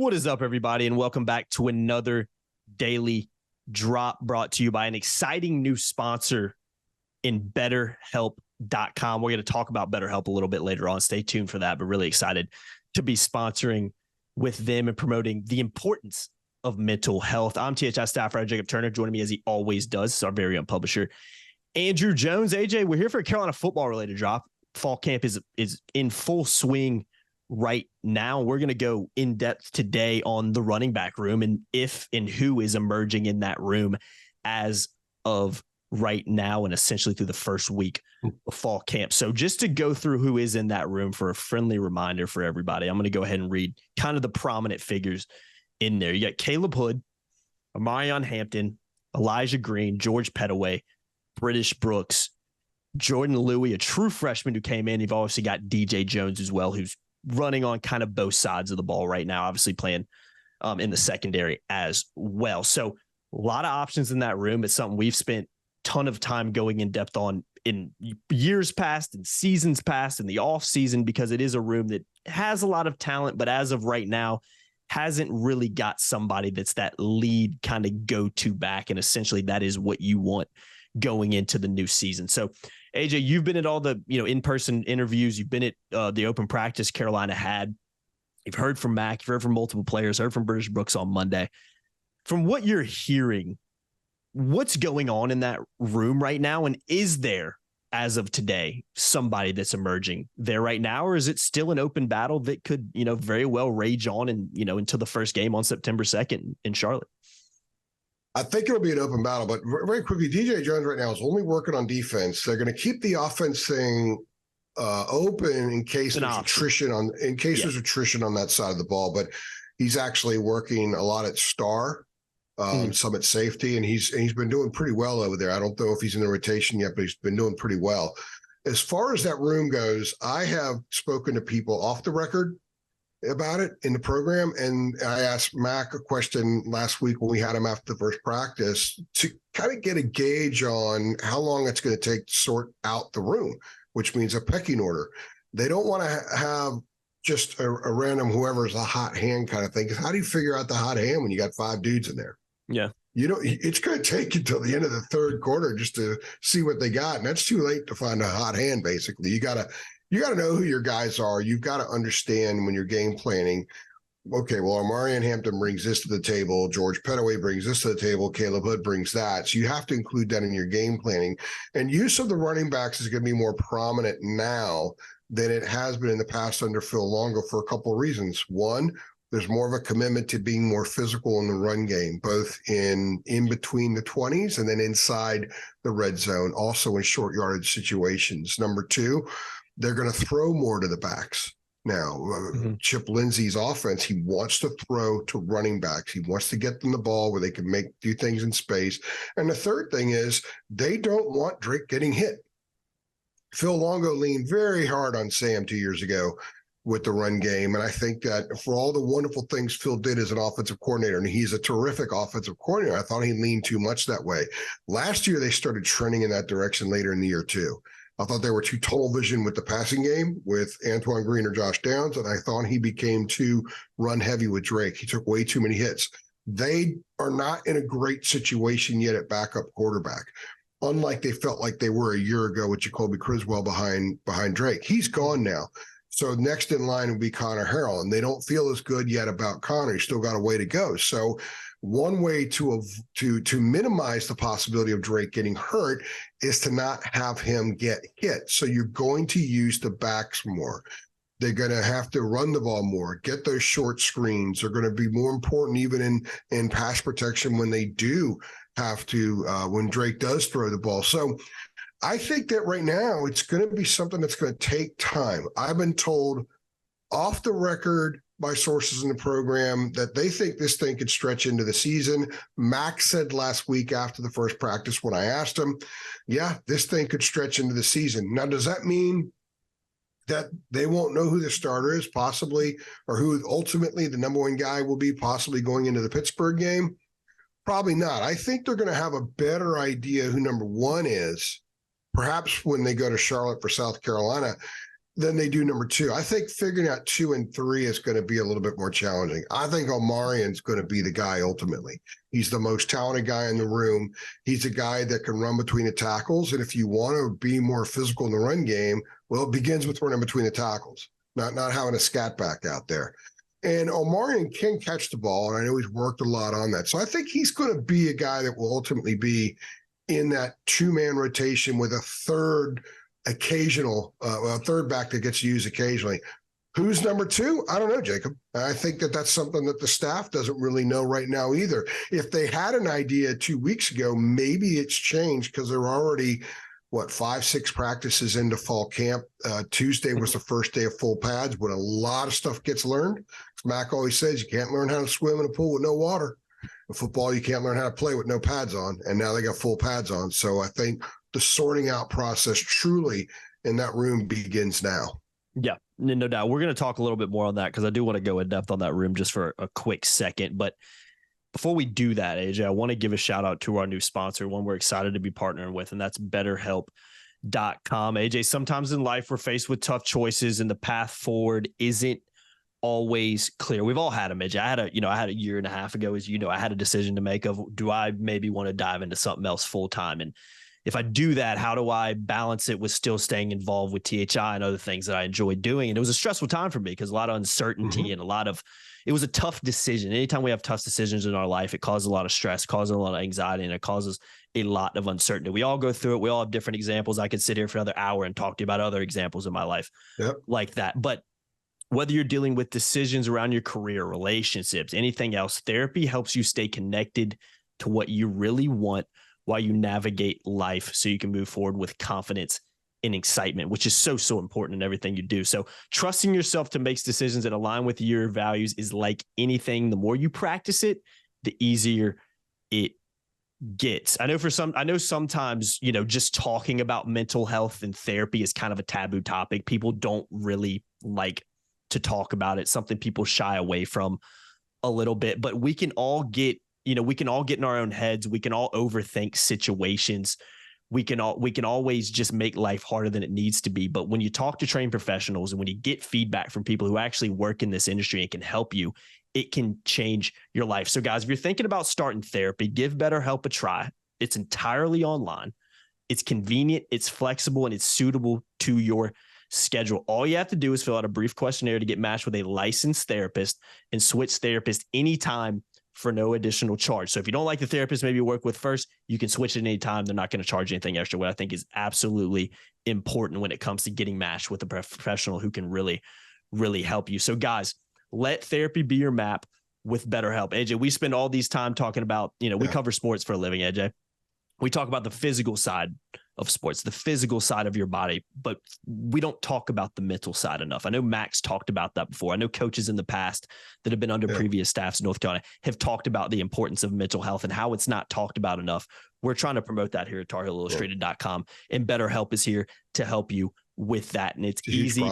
What is up, everybody, and welcome back to another daily drop brought to you by an exciting new sponsor in BetterHelp.com. We're going to talk about BetterHelp a little bit later on. Stay tuned for that, but really excited to be sponsoring with them and promoting the importance of mental health. I'm THI staff writer Jacob Turner. Joining me as he always does is our very own publisher, Andrew Jones. AJ, we're here for a Carolina football-related drop. Fall camp is in full swing right now. We're going to go in depth today on the running back room and if and who is emerging in that room as of right now and essentially through the first week of fall camp. So just to go through who is in that room for a friendly reminder for everybody, I'm going to go ahead and read kind of the prominent figures in there. You got Caleb Hood, Amarion Hampton, Elijah Green, George Pettaway, British Brooks, Jordan Louis, a true freshman who came in. You've obviously got DJ Jones as well, who's running on kind of both sides of the ball right now, obviously playing in the secondary as well. So a lot of options in that room. It's something we've spent a ton of time going in depth on in years past and seasons past in the off season, because it is a room that has a lot of talent, but as of right now, hasn't really got somebody that's that lead kind of go-to back. And essentially that is what you want going into the new season. So AJ, you've been at all the, in-person interviews. You've been at the open practice Carolina had. You've heard from Mac, you've heard from multiple players, heard from British Brooks on Monday. From what you're hearing, what's going on in that room right now? And is there, as of today, somebody that's emerging there right now? Or is it still an open battle that could, very well rage on and, until the first game on September 2nd in Charlotte? I think it'll be an open battle, but very quickly, DJ Jones right now is only working on defense. They're going to keep the offense thing open in case there's attrition on there's attrition on that side of the ball. But he's actually working a lot at star, some at safety, and he's been doing pretty well over there. I don't know if he's in the rotation yet, but he's been doing pretty well. As far as that room goes, I have spoken to people off the record about it in the program. And I asked Mac a question last week when we had him after the first practice to kind of get a gauge on how long it's going to take to sort out the room, which means a pecking order. They don't want to have just a random whoever's a hot hand kind of thing. Because how do you figure out the hot hand when you got 5 dudes in there? Yeah. It's going to take until the end of the third quarter just to see what they got. And that's too late to find a hot hand, basically. You got to know who your guys are. You've got to understand when you're game planning, okay, well, Amarion Hampton brings this to the table. George Pettaway brings this to the table. Caleb Hood brings that. So you have to include that in your game planning. And use of the running backs is going to be more prominent now than it has been in the past under Phil Longo for a couple of reasons. One, there's more of a commitment to being more physical in the run game, both in between the 20s and then inside the red zone, also in short yardage situations. Number two, they're going to throw more to the backs now. Chip Lindsey's offense, he wants to throw to running backs. He wants to get them the ball where they can do things in space. And the third thing is they don't want Drake getting hit. Phil Longo leaned very hard on Sam 2 years ago with the run game. And I think that for all the wonderful things Phil did as an offensive coordinator, and he's a terrific offensive coordinator, I thought he leaned too much that way. Last year, they started trending in that direction later in the year too. I thought they were too tunnel vision with the passing game with Antoine Green or Josh Downs, and I thought he became too run heavy with Drake. He took way too many hits. They are not in a great situation yet at backup quarterback, unlike they felt like they were a year ago with Jacoby Criswell behind Drake. He's gone now. So next in line would be Connor Harrell, and they don't feel as good yet about Connor. He's still got a way to go. So one way to minimize the possibility of Drake getting hurt is to not have him get hit. So you're going to use the backs more. They're going to have to run the ball more, get those short screens. They're going to be more important even in pass protection when they do have to, when Drake does throw the ball. So I think that right now it's going to be something that's going to take time. I've been told off the record by sources in the program that they think this thing could stretch into the season. Max said last week after the first practice when I asked him, yeah, this thing could stretch into the season. Now, does that mean that they won't know who the starter is possibly, or who ultimately the number one guy will be possibly going into the Pittsburgh game? Probably not. I think they're going to have a better idea who number one is, perhaps when they go to Charlotte for South Carolina. than they do number 2. I think figuring out 2 and 3 is going to be a little bit more challenging. I think Omarian's going to be the guy ultimately. He's the most talented guy in the room. He's a guy that can run between the tackles. And if you want to be more physical in the run game, well, it begins with running between the tackles, not having a scat back out there. And Omarian can catch the ball, and I know he's worked a lot on that. So I think he's going to be a guy that will ultimately be in that 2-man rotation with a third back that gets used occasionally. Who's number 2? I don't know, Jacob. I think that's something that the staff doesn't really know right now either. If they had an idea 2 weeks ago, maybe it's changed because they're already, 5-6 practices into fall camp. Tuesday was the first day of full pads when a lot of stuff gets learned. Mac always says you can't learn how to swim in a pool with no water. In football, you can't learn how to play with no pads on, and now they got full pads on. So I think the sorting out process truly in that room begins now. Yeah, no doubt. We're going to talk a little bit more on that because I do want to go in depth on that room just for a quick second. But before we do that, AJ, I want to give a shout out to our new sponsor, one we're excited to be partnering with, and that's BetterHelp.com. AJ, sometimes in life we're faced with tough choices and the path forward isn't always clear. We've all had them, AJ. I had a year and a half ago, as you know, I had a decision to make of, do I maybe want to dive into something else full time? And if I do that, how do I balance it with still staying involved with THI and other things that I enjoy doing? And it was a stressful time for me because a lot of uncertainty and it was a tough decision. Anytime we have tough decisions in our life, it causes a lot of stress, causes a lot of anxiety, and it causes a lot of uncertainty. We all go through it. We all have different examples. I could sit here for another hour and talk to you about other examples in my life like that. But whether you're dealing with decisions around your career, relationships, anything else, therapy helps you stay connected to what you really want while you navigate life so you can move forward with confidence and excitement, which is so important in everything you do. So trusting yourself to make decisions that align with your values is like anything. The more you practice it, the easier it gets. I know sometimes, just talking about mental health and therapy is kind of a taboo topic. People don't really like to talk about it, something people shy away from a little bit, but we can all get in our own heads. We can all overthink situations. We can always just make life harder than it needs to be. But when you talk to trained professionals and when you get feedback from people who actually work in this industry and can help you, it can change your life. So guys, if you're thinking about starting therapy, give BetterHelp a try. It's entirely online. It's convenient, it's flexible, and it's suitable to your schedule. All you have to do is fill out a brief questionnaire to get matched with a licensed therapist and switch therapists anytime for no additional charge. So if you don't like the therapist maybe you work with first, you can switch at any time. They're not going to charge anything extra, what I think is absolutely important when it comes to getting matched with a professional who can really, really help you. So guys, let therapy be your map with BetterHelp. AJ, we spend all these time talking about, we cover sports for a living, AJ. We talk about the physical side of sports, the physical side of your body, but we don't talk about the mental side enough. I know Max talked about that before. I know coaches in the past that have been under previous staffs in North Carolina have talked about the importance of mental health and how it's not talked about enough. We're trying to promote that here at TarHeelIllustrated.com, and BetterHelp is here to help you with that. And it's easy,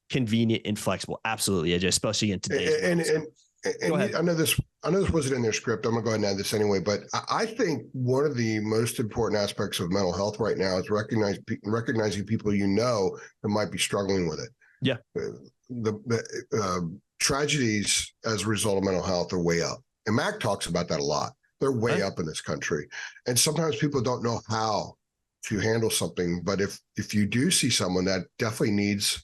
convenient, and flexible. Absolutely, AJ, especially in today's world. And I know this wasn't in their script. I'm gonna go ahead and add this anyway, but I think one of the most important aspects of mental health right now is recognizing people that might be struggling with it. Yeah, the tragedies as a result of mental health are way up, and Mac talks about that a lot. They're way up in this country, and sometimes people don't know how to handle something. But if you do see someone that definitely needs a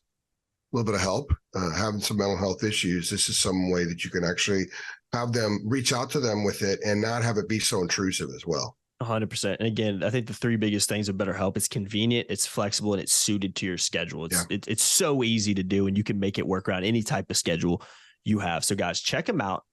little bit of help, having some mental health issues, this is some way that you can actually have them reach out to them with it and not have it be so intrusive as well. 100%. And again, I think the three biggest things of BetterHelp, it's convenient, it's flexible, and it's suited to your schedule. It's so easy to do, and you can make it work around any type of schedule you have. So guys, check them out.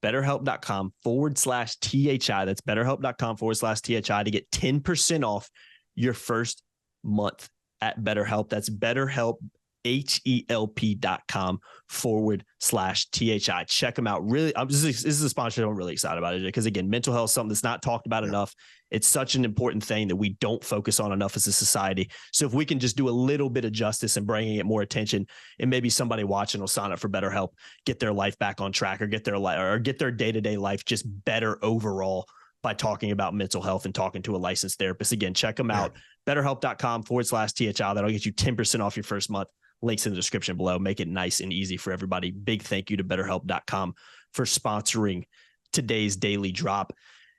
BetterHelp.com/THI. That's BetterHelp.com/THI to get 10% off your first month at BetterHelp. That's BetterHelp. HELP.com/THI. Check them out. Really, this is a sponsor I'm really excited about it because, again, mental health is something that's not talked about enough. It's such an important thing that we don't focus on enough as a society. So if we can just do a little bit of justice and bringing it more attention, and maybe somebody watching will sign up for BetterHelp, get their life back on track, or get their day-to-day life just better overall by talking about mental health and talking to a licensed therapist. Again, check them out. BetterHelp.com/THI. That'll get you 10% off your first month. Links in the description below. Make it nice and easy for everybody. Big thank you to BetterHelp.com for sponsoring today's daily drop.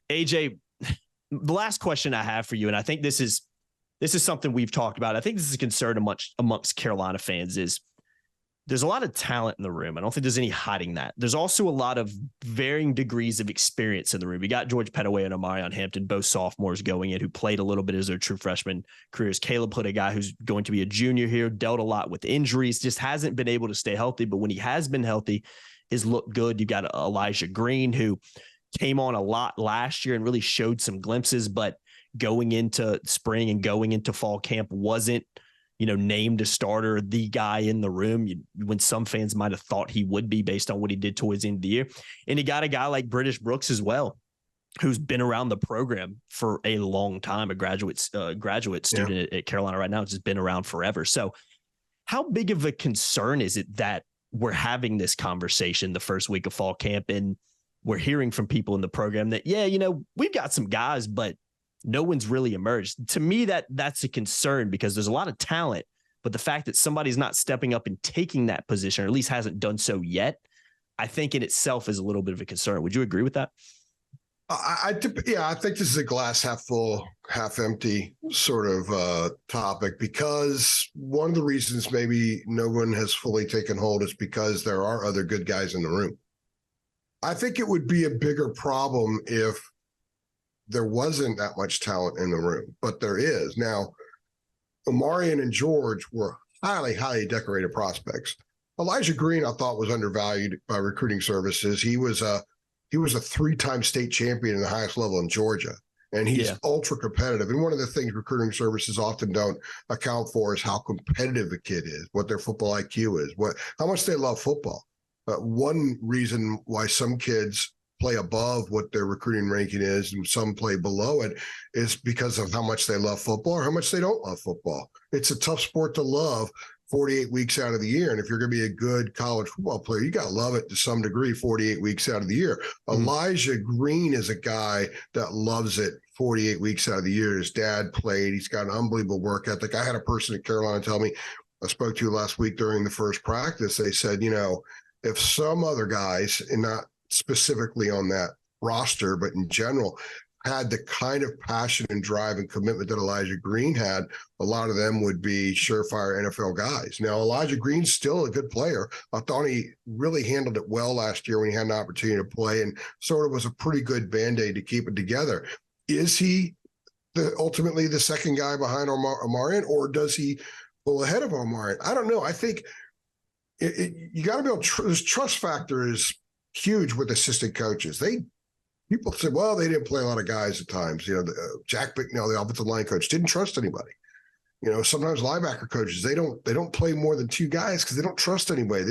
AJ, the last question I have for you, and I think this is something we've talked about. I think this is a concern amongst Carolina fans is there's a lot of talent in the room. I don't think there's any hiding that. There's also a lot of varying degrees of experience in the room. You got George Pettaway and Omarion Hampton, both sophomores going in, who played a little bit as their true freshman careers. Caleb Hood, a guy who's going to be a junior here, dealt a lot with injuries, just hasn't been able to stay healthy. But when he has been healthy, has looked good. You've got Elijah Green, who came on a lot last year and really showed some glimpses, but going into spring and going into fall camp wasn't, named a starter, the guy in the room when some fans might have thought he would be based on what he did towards the end of the year. And he got a guy like British Brooks as well, who's been around the program for a long time, a graduate student at Carolina right now. It's just been around forever. So how big of a concern is it that we're having this conversation the first week of fall camp and we're hearing from people in the program that, we've got some guys, but no one's really emerged? To me, that's a concern because there's a lot of talent, but the fact that somebody's not stepping up and taking that position, or at least hasn't done so yet, I think in itself is a little bit of a concern. Would you agree with that? I think this is a glass half full, half empty sort of topic, because one of the reasons maybe no one has fully taken hold is because there are other good guys in the room. I think it would be a bigger problem if there wasn't that much talent in the room, but there is. Now, Omarion and George were highly, highly decorated prospects. Elijah Green, I thought, was undervalued by recruiting services. He was a 3-time state champion in the highest level in Georgia, and he's ultra competitive. And one of the things recruiting services often don't account for is how competitive a kid is, what their football IQ is, how much they love football. One reason why some kids play above what their recruiting ranking is and some play below it is because of how much they love football or how much they don't love football. It's a tough sport to love 48 weeks out of the year. And if you're going to be a good college football player, you got to love it to some degree 48 weeks out of the year. Mm-hmm. Elijah Green is a guy that loves it 48 weeks out of the year. His dad played. He's got an unbelievable work ethic. I had a person at Carolina tell me, I spoke to last week during the first practice, they said, if some other guys, and not specifically on that roster, but in general, had the kind of passion and drive and commitment that Elijah Green had, a lot of them would be surefire NFL guys. Now, Elijah Green's still a good player. I thought he really handled it well last year when he had an opportunity to play and sort of was a pretty good Band-Aid to keep it together. Is he ultimately the second guy behind Omarion, or does he pull ahead of Omarion? I don't know. I think you got to be able to this trust factor is huge with assistant coaches. People say, well, they didn't play a lot of guys at times. Jack Bicknell, the offensive line coach, didn't trust anybody. Sometimes linebacker coaches, they don't play more than 2 guys because they don't trust anybody.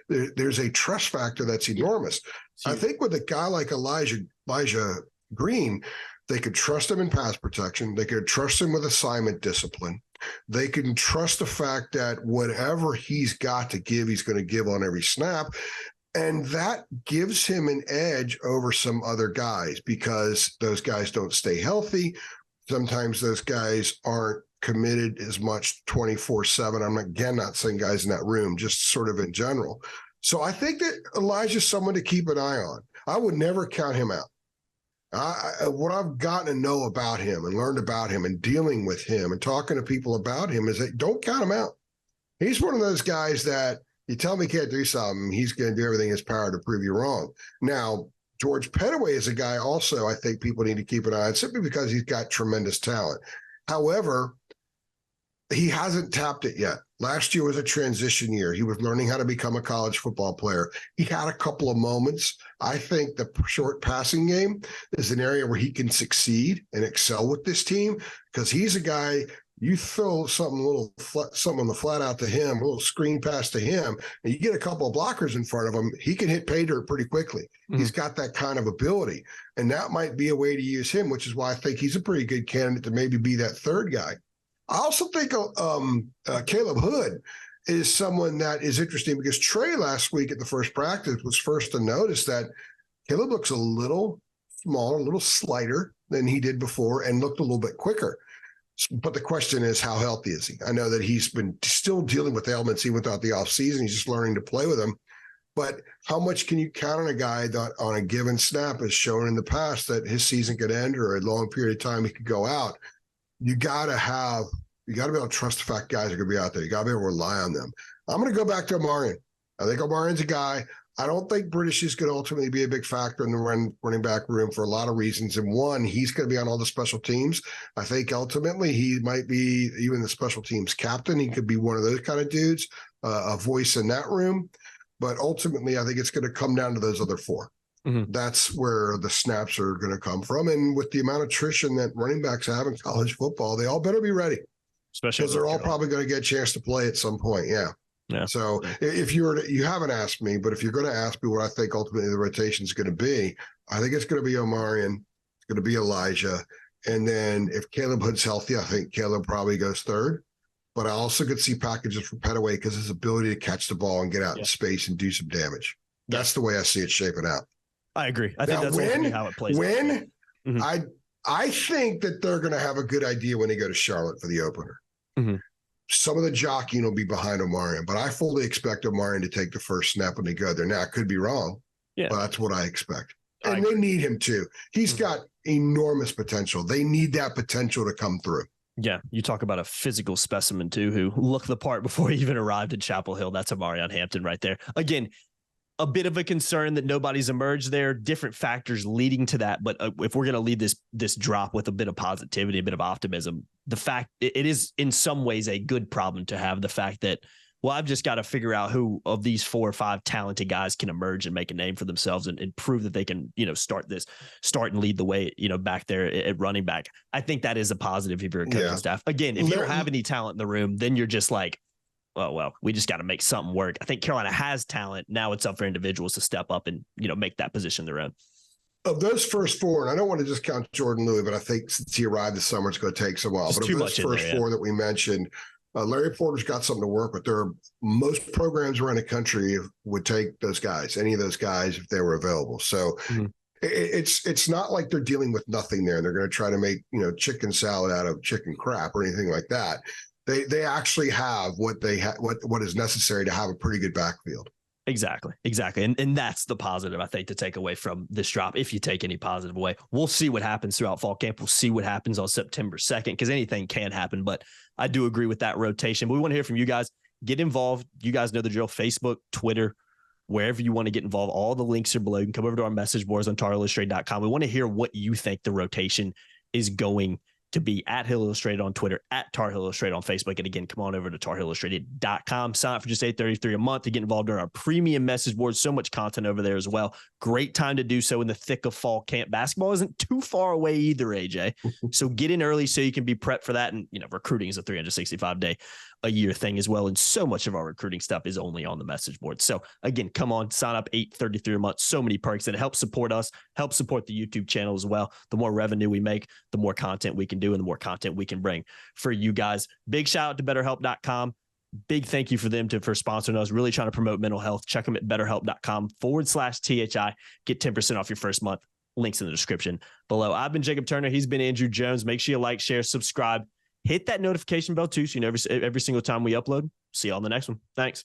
There's a trust factor that's enormous. I think with a guy like Elijah Green, they could trust him in pass protection. They could trust him with assignment discipline. They can trust the fact that whatever he's got to give, he's going to give on every snap. And that gives him an edge over some other guys because those guys don't stay healthy. Sometimes those guys aren't committed as much 24/7. I'm not saying guys in that room, just sort of in general. So I think that Elijah's someone to keep an eye on. I would never count him out. What I've gotten to know about him and learned about him and dealing with him and talking to people about him is that don't count him out. He's one of those guys that you tell him he can't do something, he's going to do everything in his power to prove you wrong. Now, George Pettaway is a guy also I think people need to keep an eye on simply because he's got tremendous talent. However, he hasn't tapped it yet. Last year was a transition year. He was learning how to become a college football player. He had a couple of moments. I think the short passing game is an area where he can succeed and excel with this team because he's a guy, you throw something on the flat out to him, a little screen pass to him, and you get a couple of blockers in front of him, he can hit pay dirt pretty quickly. Mm-hmm. He's got that kind of ability. And that might be a way to use him, which is why I think he's a pretty good candidate to maybe be that third guy. I also think Caleb Hood is someone that is interesting because Trey last week at the first practice was first to notice that Caleb looks a little smaller, a little slighter than he did before and looked a little bit quicker. But the question is, how healthy is he? I know that he's been still dealing with ailments even without the offseason. He's just learning to play with them. But how much can you count on a guy that on a given snap has shown in the past that his season could end or a long period of time he could go out? You got to be able to trust the fact guys are going to be out there. You got to be able to rely on them. I'm going to go back to Omarion. I think Omarion's a guy. I don't think British is going to ultimately be a big factor in the running back room for a lot of reasons. And one, he's going to be on all the special teams. I think ultimately he might be even the special teams captain. He could be one of those kind of dudes, a voice in that room. But ultimately, I think it's going to come down to those other four. Mm-hmm. That's where the snaps are going to come from. And with the amount of attrition that running backs have in college football, they all better be ready. Especially because they're all probably going to get a chance to play at some point. Yeah. So if you haven't asked me, but if you're going to ask me what I think ultimately the rotation is going to be, I think it's going to be Omarion. It's going to be Elijah. And then if Caleb Hood's healthy, I think Caleb probably goes third. But I also could see packages for Pettaway because his ability to catch the ball and get out in space and do some damage. That's the way I see it shaping out. I agree. I think that's how it plays. I think that they're going to have a good idea when they go to Charlotte for the opener. Mm-hmm. Some of the jockeying will be behind Omarion, but I fully expect Omarion to take the first snap when they go there. Now, I could be wrong, but that's what I expect. And they need him too. He's got enormous potential. They need that potential to come through. Yeah, you talk about a physical specimen too, who looked the part before he even arrived at Chapel Hill. That's Omarion Hampton right there. Again, a bit of a concern that nobody's emerged there. Different factors leading to that, but if we're going to lead this drop with a bit of positivity, a bit of optimism, the fact it is in some ways a good problem to have. The fact that, well, I've just got to figure out who of these 4 or 5 talented guys can emerge and make a name for themselves and prove that they can, start and lead the way, back there at running back. I think that is a positive if you're a coaching staff. Again, if you don't have any talent in the room, then you're just like, oh, well, we just got to make something work. I think Carolina has talent. Now it's up for individuals to step up and, make that position their own. Of those first 4, and I don't want to discount Jordan Louis, but I think since he arrived this summer, it's going to take some while. But of those first 4 that we mentioned, Larry Porter's got something to work with. Most programs around the country would take those guys, any of those guys, if they were available. So it's not like they're dealing with nothing there. They're going to try to make, chicken salad out of chicken crap or anything like that. They actually have what is necessary to have a pretty good backfield. Exactly. And that's the positive, I think, to take away from this drop. If you take any positive away, we'll see what happens throughout fall camp. We'll see what happens on September 2nd, because anything can happen. But I do agree with that rotation. But we want to hear from you guys. Get involved. You guys know the drill. Facebook, Twitter, wherever you want to get involved. All the links are below. You can come over to our message boards on TarIllustrated.com. We want to hear what you think the rotation is going to be at Hill Illustrated on Twitter, at Tar Heel Illustrated on Facebook. And again, come on over to TarIllustrated.com. Sign up for just $8.33 a month to get involved in our premium message board. So much content over there as well. Great time to do so in the thick of fall camp. Basketball isn't too far away either, AJ. So get in early so you can be prepped for that. And, recruiting is a 365-day a year thing as well. And so much of our recruiting stuff is only on the message board. So again, come on, sign up, $8.33 a month. So many perks that help support us, help support the YouTube channel as well. The more revenue we make, the more content we can do and the more content we can bring for you guys. Big shout out to BetterHelp.com. Big thank you for them for sponsoring us, really trying to promote mental health. Check them at BetterHelp.com/THI. Get 10% off your first month. Links in the description below. I've been Jacob Turner. He's been Andrew Jones. Make sure you like, share, subscribe. Hit that notification bell too, so you know every single time we upload. See you on the next one. Thanks.